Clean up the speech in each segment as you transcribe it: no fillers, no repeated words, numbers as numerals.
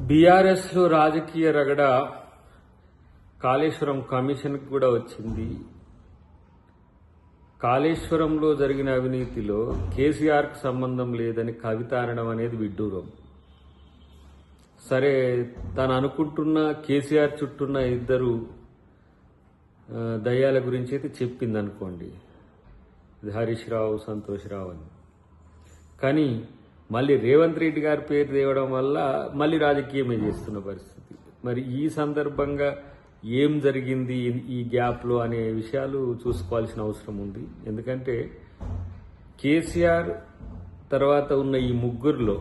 BRS లో రాజకీయ రగడ Kaleshwaram commission కూడా వచ్చింది. కాళేశ్వరంలో జరిగిన అవినీతిలో కేసీఆర్కు సంబంధం లేదని కవిత అనడం అనేది విడ్డూరం. సరే, తను అనుకుంటున్న కేసీఆర్ చుట్టూన్న ఇద్దరు దయ్యాల గురించి అయితే చెప్పింది అనుకోండి, హరీష్ రావు, సంతోష్ రావు అని. కానీ మళ్ళీ రేవంత్ రెడ్డి గారి పేరు తేవడం వల్ల మళ్ళీ రాజకీయమే చేస్తున్న పరిస్థితి. మరి ఈ సందర్భంగా ఏం జరిగింది ఈ గ్యాప్లో అనే విషయాలు చూసుకోవాల్సిన అవసరం ఉంది. ఎందుకంటే కేసీఆర్ తర్వాత ఉన్న ఈ ముగ్గురులో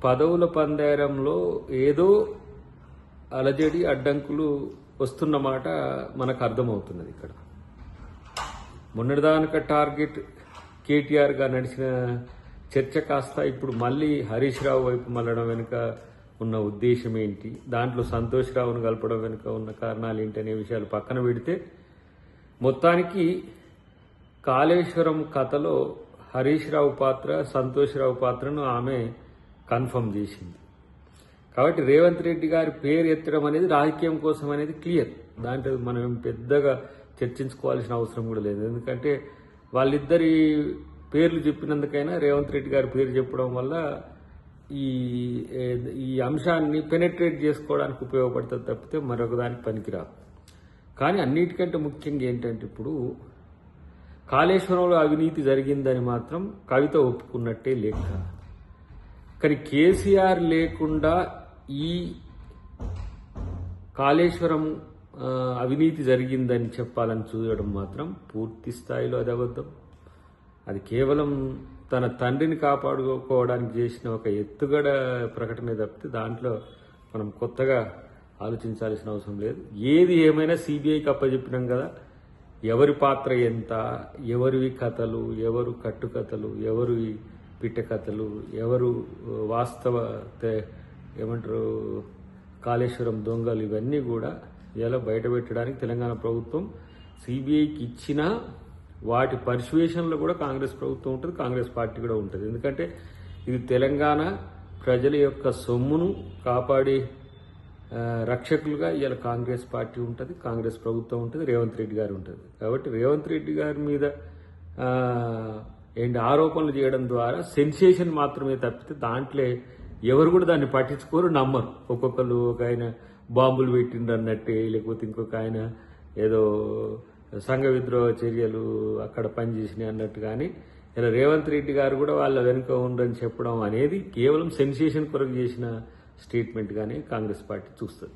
పదవుల పందేరంలో ఏదో అలజడి అడ్డంకులు వస్తున్నమాట మనకు అర్థమవుతున్నది. ఇక్కడ మొన్నటిదానిక టార్గెట్ కేటీఆర్గా నడిచిన చర్చ కాస్త ఇప్పుడు మళ్ళీ హరీష్ రావు వైపు మళ్ళడం వెనుక ఉన్న ఉద్దేశం ఏంటి, దాంట్లో సంతోష్ రావును కలపడం వెనుక ఉన్న కారణాలు ఏంటి అనే విషయాలు పక్కన పెడితే, మొత్తానికి కాళేశ్వరం కథలో హరీష్ రావు పాత్ర, సంతోష్ రావు పాత్రను ఆమె కన్ఫర్మ్ చేసింది. కాబట్టి రేవంత్ రెడ్డి గారి పేరు ఎత్తడం అనేది రాజకీయం కోసం అనేది క్లియర్. దాంట్లో మనం పెద్దగా చర్చించుకోవాల్సిన అవసరం కూడా లేదు. ఎందుకంటే వాళ్ళిద్దరి పేర్లు చెప్పినందుకైనా రేవంత్ రెడ్డి గారి పేరు చెప్పడం వల్ల ఈ అంశాన్ని పెనెట్రేట్ చేసుకోవడానికి ఉపయోగపడుతుంది తప్పితే మరొక దానికి పనికిరాదు. కానీ అన్నిటికంటే ముఖ్యంగా ఏంటంటే, ఇప్పుడు కాళేశ్వరంలో అవినీతి జరిగిందని మాత్రం కవిత ఒప్పుకున్నట్టే లెక్క. కానీ కేసీఆర్ లేకుండా ఈ కాళేశ్వరం అవినీతి జరిగిందని చెప్పాలని చూడడం మాత్రం పూర్తి స్థాయిలో అది అబద్ధం. అది కేవలం తన తండ్రిని కాపాడుకోవడానికి చేసిన ఒక ఎత్తుగడ ప్రకటన తప్పితే దాంట్లో మనం కొత్తగా ఆలోచించాల్సిన అవసరం లేదు. ఏది ఏమైనా సిబిఐకి అప్పచెప్పినాం కదా. ఎవరి పాత్ర ఎంత, ఎవరివి కథలు, ఎవరు కట్టుకథలు, ఎవరు పిట్ట కథలు, ఎవరు వాస్తవ ఏమంటారు కాళేశ్వరం దొంగలు, ఇవన్నీ కూడా ఇలా బయటపెట్టడానికి తెలంగాణ ప్రభుత్వం సిబిఐకి ఇచ్చిన వాటి పర్సువేషన్లో కూడా కాంగ్రెస్ ప్రభుత్వం ఉంటుంది, కాంగ్రెస్ పార్టీ కూడా ఉంటుంది. ఎందుకంటే ఇది తెలంగాణ ప్రజల యొక్క సొమ్మును కాపాడే రక్షకులుగా ఇవాళ కాంగ్రెస్ పార్టీ ఉంటుంది, కాంగ్రెస్ ప్రభుత్వం ఉంటుంది, రేవంత్ రెడ్డి గారు ఉంటుంది. కాబట్టి రేవంత్ రెడ్డి గారి మీద ఆరోపణలు చేయడం ద్వారా సెన్సేషన్ మాత్రమే తప్పితే దాంట్లో ఎవరు కూడా దాన్ని పట్టించుకోరు, నమ్మరు. ఒక్కొక్కరు ఒక ఆయన బాంబులు పెట్టిండ్రు అన్నట్టే, లేకపోతే ఇంకొక ఆయన ఏదో సంఘ విద్రోహ చర్యలు అక్కడ పనిచేసినాయి అన్నట్టు. కానీ ఇలా రేవంత్ రెడ్డి గారు కూడా వాళ్ళ వెనుక ఉండని చెప్పడం అనేది కేవలం సెన్సేషన్ కొరకు చేసిన స్టేట్మెంట్గానే కాంగ్రెస్ పార్టీ చూస్తుంది.